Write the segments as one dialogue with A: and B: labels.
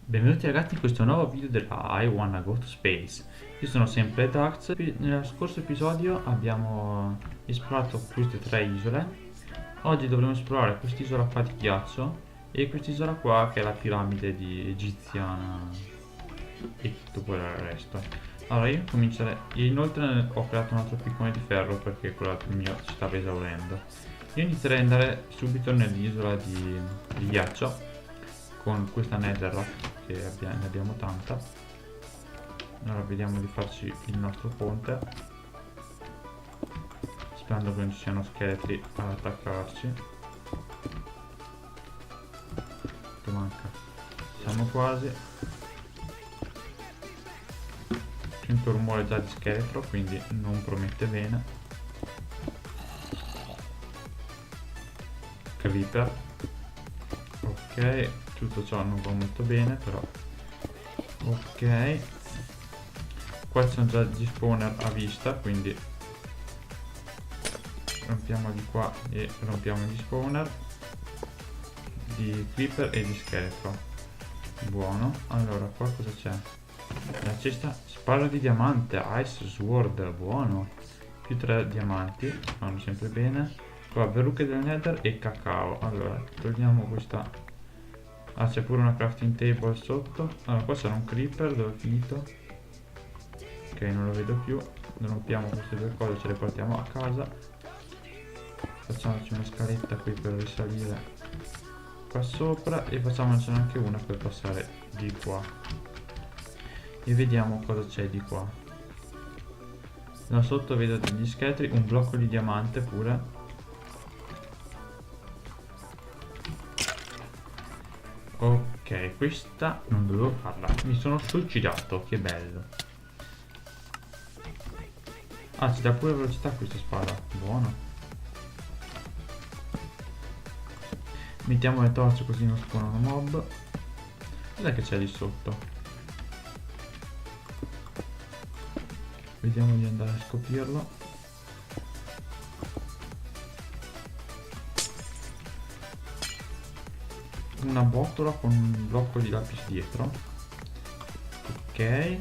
A: Benvenuti ragazzi in questo nuovo video della I Wanna Go to Space. Io sono sempre Dax. Nello scorso episodio abbiamo esplorato queste tre isole. Oggi dovremo esplorare quest'isola qua di ghiaccio e quest'isola qua che è la piramide egiziana e tutto quel resto. Allora io comincerei. Inoltre ho creato un altro piccone di ferro perché quello mio si stava esaurendo. Io inizierei ad andare subito nell'isola di ghiaccio con questa netherrack che ne abbiamo tanta. Allora vediamo di farci il nostro ponte, sperando che non ci siano scheletri ad attaccarci. Che manca? Siamo quasi. Sento rumore già di scheletro, quindi non promette bene. Creeper. Ok, tutto ciò non va molto bene però. Ok, qua ci sono già gli spawner a vista, quindi rompiamo di qua e rompiamo gli spawner di creeper e di scheletro. Buono. Allora qua cosa c'è? La cesta spada di diamante, ice sword, buono, più 3 diamanti, vanno sempre bene. Qua verruche del nether e cacao. Allora togliamo questa. Ah, c'è pure una crafting table sotto. Allora qua c'era un creeper, dove è finito? Ok, non lo vedo più. Rompiamo queste due cose, ce le portiamo a casa. Facciamoci una scaletta qui per risalire qua sopra e facciamocene anche una per passare di qua. E vediamo cosa c'è di qua. Da sotto vedo degli scheletri, un blocco di diamante pure. Ok, questa non dovevo farla. Mi sono suicidato, che bello. Ah, ci dà pure velocità questa spada. Buono. Mettiamo le torce così non spawnano mob. Cos'è che c'è lì sotto? Vediamo di andare a scoprirlo. Una botola con un blocco di lapis dietro. Ok.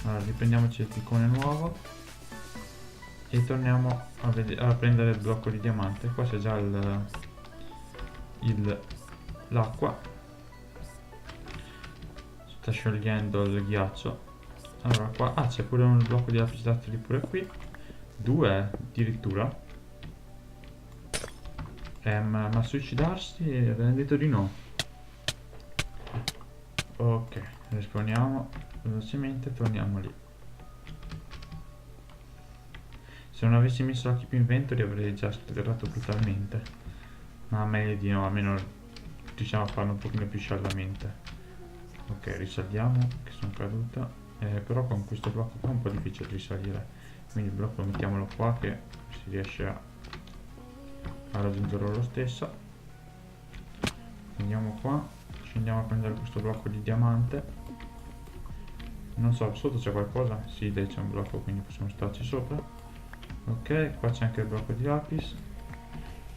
A: Allora riprendiamoci il piccone nuovo e torniamo a prendere il blocco di diamante. Qua c'è già l'acqua, sta sciogliendo il ghiaccio. Allora qua c'è pure un blocco di lapislazzuli pure qui, due addirittura. Ma suicidarsi avevano detto di no. Ok, risponiamo velocemente, torniamo lì. Se non avessi messo la keep inventory avrei già sterrato brutalmente, ma meglio di no, almeno riusciamo a farlo un pochino più sciallamente. Ok, risaldiamo, che sono caduta, però con questo blocco qua è un po' difficile risalire, quindi il blocco mettiamolo qua che si riesce a raggiungerlo lo stesso. Andiamo qua, scendiamo a prendere questo blocco di diamante. Non so, sotto c'è qualcosa? Sì, dai, c'è un blocco, quindi possiamo starci sopra. Ok, qua c'è anche il blocco di lapis.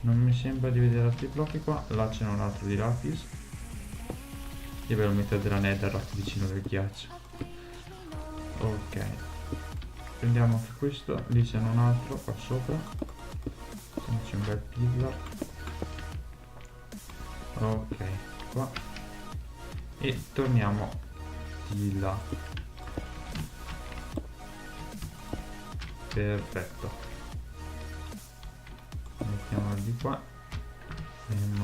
A: Non mi sembra di vedere altri blocchi qua. Là c'è un altro di lapis. Io ve lo metto della netherrack vicino del ghiaccio. Ok, prendiamo anche questo. Lì c'è un altro qua sopra. C'è un bel pillar. Ok, qua. E torniamo di là. Perfetto. Mettiamolo di qua.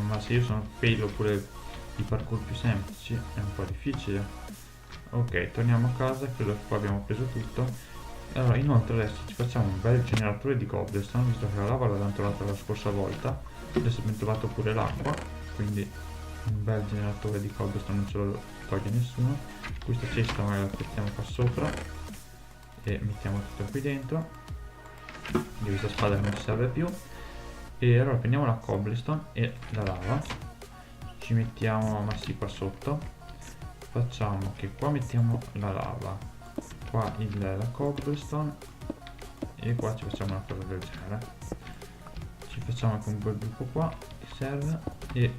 A: Ma se io sono fail oppure i parkour più semplici è un po' difficile. Ok, torniamo a casa, credo che qua abbiamo preso tutto. Allora inoltre adesso ci facciamo un bel generatore di cobblestone, visto che la lava l'abbiamo trovata la scorsa volta. Adesso abbiamo trovato pure l'acqua, quindi un bel generatore di cobblestone non ce lo toglie nessuno. Questa cesta magari la mettiamo qua sopra e mettiamo tutto qui dentro. Di questa spada che non ci serve più. E allora prendiamo la cobblestone e la lava, ci mettiamo, ma sì, qua sotto. Facciamo che qua mettiamo la lava, qua la cobblestone e qua ci facciamo una cosa del genere. Ci facciamo anche un bel buco qua che serve e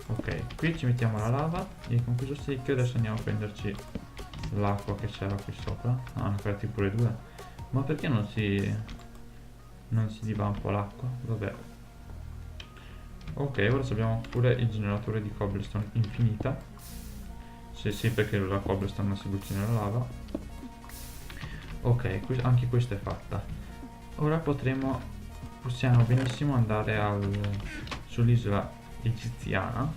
A: Ok, qui ci mettiamo la lava e con questo secchio adesso andiamo a prenderci l'acqua che c'era qui sopra. Ah, ne ho aperti pure due. Ma perché non si diva un po' l'acqua? Vabbè. Ok, ora abbiamo pure il generatore di cobblestone infinita. Se sempre che la cobblestone non si butti nella lava. Ok, anche questa è fatta. Ora possiamo benissimo andare sull'isola egiziana,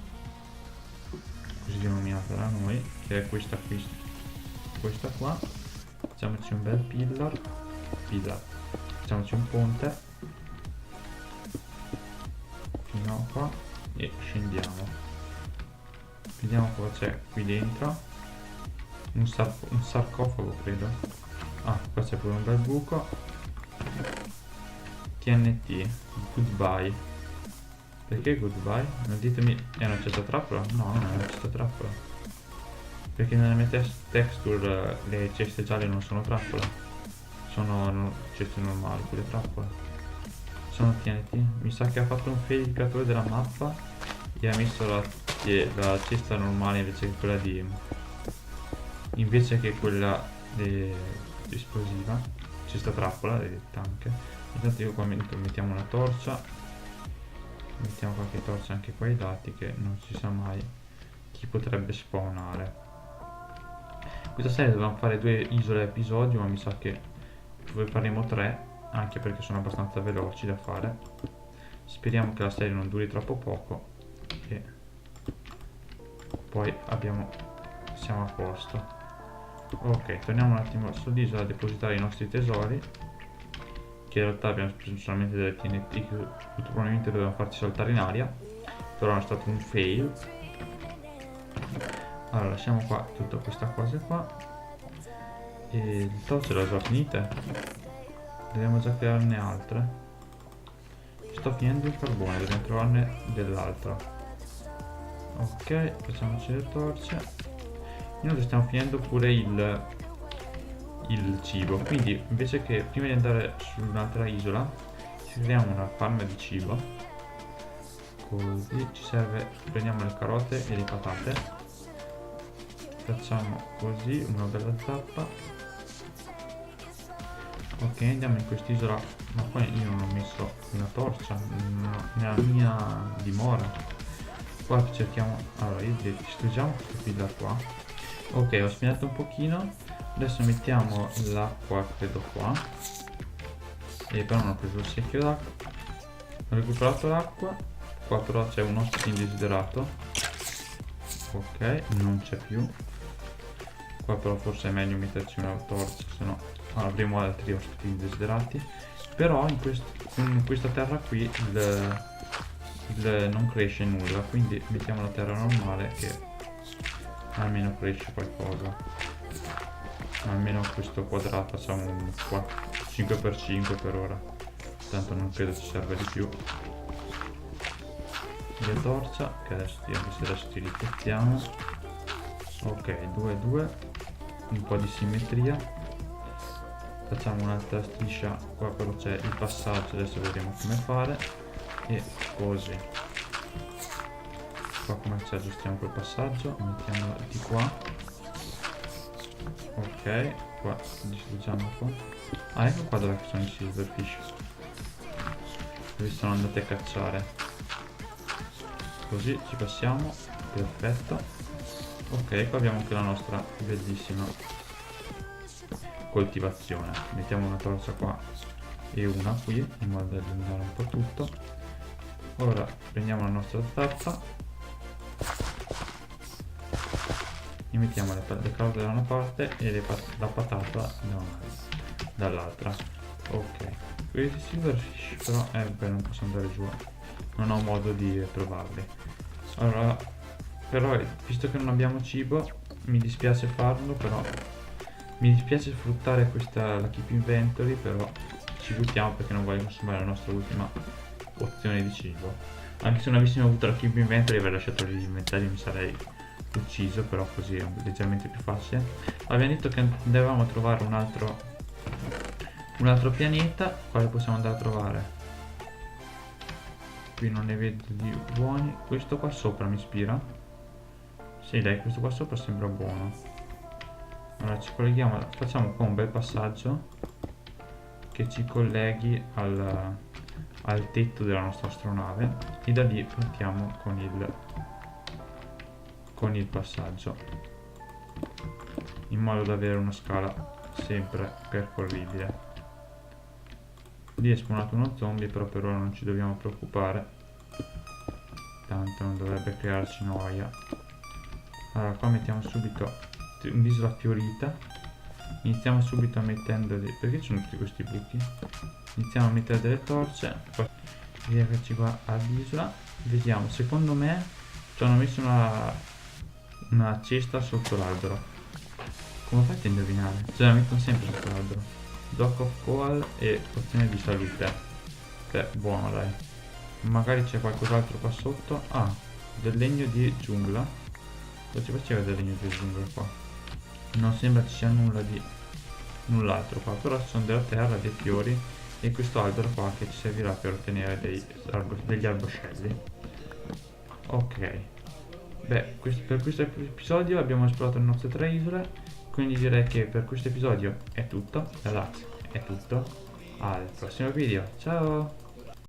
A: così denominata da noi, che è questa qua. Facciamoci un bel pillar, facciamoci un ponte fino a qua e scendiamo. Vediamo cosa c'è qui dentro. Un sarcofago credo. Ah, qua c'è pure un bel buco. TNT, goodbye. Perché goodbye? Non ditemi, è una cesta trappola? No, non è una cesta trappola. Perché nelle mie texture le ceste gialle non sono trappola. Sono ceste normali, quelle trappole. Sono TNT. Mi sa che ha fatto un fail il creatore della mappa e ha messo la cesta normale invece che quella esplosiva, cesta trappola, vedete anche. Intanto io qua mettiamo una torcia, mettiamo qualche torcia anche qua ai lati, che non si sa mai chi potrebbe spawnare. Questa serie dovevamo fare 2 isole a episodio, ma mi sa che faremo 3, anche perché sono abbastanza veloci da fare. Speriamo che la serie non duri troppo poco e poi siamo a posto. Ok, torniamo un attimo sull'isola a depositare i nostri tesori, che in realtà abbiamo preso solamente delle TNT che molto probabilmente dovevano farci saltare in aria, però è stato un fail. Allora lasciamo qua tutta questa cosa qua e il torso l'ho già finite, dobbiamo già crearne altre. Sto finendo il carbone, dobbiamo trovarne dell'altro. Ok, facciamoci le torce. Inoltre stiamo finendo pure il cibo, quindi invece che prima di andare su un'altra isola ci creiamo una farm di cibo, così ci serve. Prendiamo le carote e le patate, facciamo così una bella zappa. Ok, andiamo in quest'isola, ma poi io non ho messo una torcia nella mia dimora. Qua cerchiamo, allora io distruggiamo questa pilla qua. Ok, ho spinato un pochino, adesso mettiamo l'acqua credo qua, e però non ho preso il secchio d'acqua. Ho recuperato l'acqua, qua però c'è un ospite indesiderato. Ok, non c'è più. Qua però forse è meglio metterci una torcia, se no avremo altri ospiti indesiderati. Però in questa terra qui non cresce nulla, quindi mettiamo la terra normale che almeno cresce qualcosa. Almeno questo quadrato facciamo un 5x5 per ora, tanto non credo ci serva di più. Le torcia che adesso ti ripetiamo. Ok, 2 un po' di simmetria. Facciamo un'altra striscia qua, però c'è il passaggio, adesso vedremo come fare. E così qua come ci aggiustiamo quel passaggio, mettiamolo di qua. Ok, qua distruggiamo qua. Ah, ecco qua dove sono i silverfish, dove sono andati a cacciare. Così ci passiamo, perfetto. Ok, qua abbiamo anche la nostra bellissima coltivazione. Mettiamo una torcia qua e una qui, in modo da illuminare un po' tutto. Ora prendiamo la nostra zappa e mettiamo le carote da una parte e la patata dall'altra. Ok, questi silverfish però non posso andare giù, non ho modo di trovarli. Allora, però visto che non abbiamo cibo mi dispiace farlo, però mi dispiace sfruttare la keep inventory, però ci buttiamo perché non voglio consumare la nostra ultima pozione di cibo. Anche se non avessimo avuto la keep inventory avrei lasciato gli inventari mi sarei ucciso, però così è leggermente più facile. Abbiamo detto che dovevamo trovare un altro pianeta. Quale possiamo andare a trovare? qui non ne vedo di buoni. Questo qua sopra mi ispira. Sì dai, questo qua sopra sembra buono. Allora ci colleghiamo, facciamo qua un bel passaggio che ci colleghi al tetto della nostra astronave e da lì partiamo con il passaggio, in modo da avere una scala sempre percorribile. Lì è spawnato uno zombie, però per ora non ci dobbiamo preoccupare, tanto non dovrebbe crearci noia. Allora qua mettiamo subito un'isola fiorita, iniziamo subito mettendo perché ci sono tutti questi buchi? Iniziamo a mettere delle torce, poi rieccoci qua all'isola. Vediamo, secondo me ci hanno messo una cesta sotto l'albero. Come fate a indovinare? Ce la mettono sempre sotto l'albero. Dock of Coal e pozione di salute. Beh, buono dai. Magari c'è qualcos'altro qua sotto. Ah, del legno di giungla. Cosa ci faceva del legno di giungla qua? Non sembra ci sia null'altro qua, però ci sono della terra, dei fiori e questo albero qua che ci servirà per ottenere degli arboscelli. Ok. Beh, per questo episodio abbiamo esplorato le nostre 3 isole. Quindi direi che per questo episodio è tutto, ragazzi, è tutto. Al prossimo video, ciao!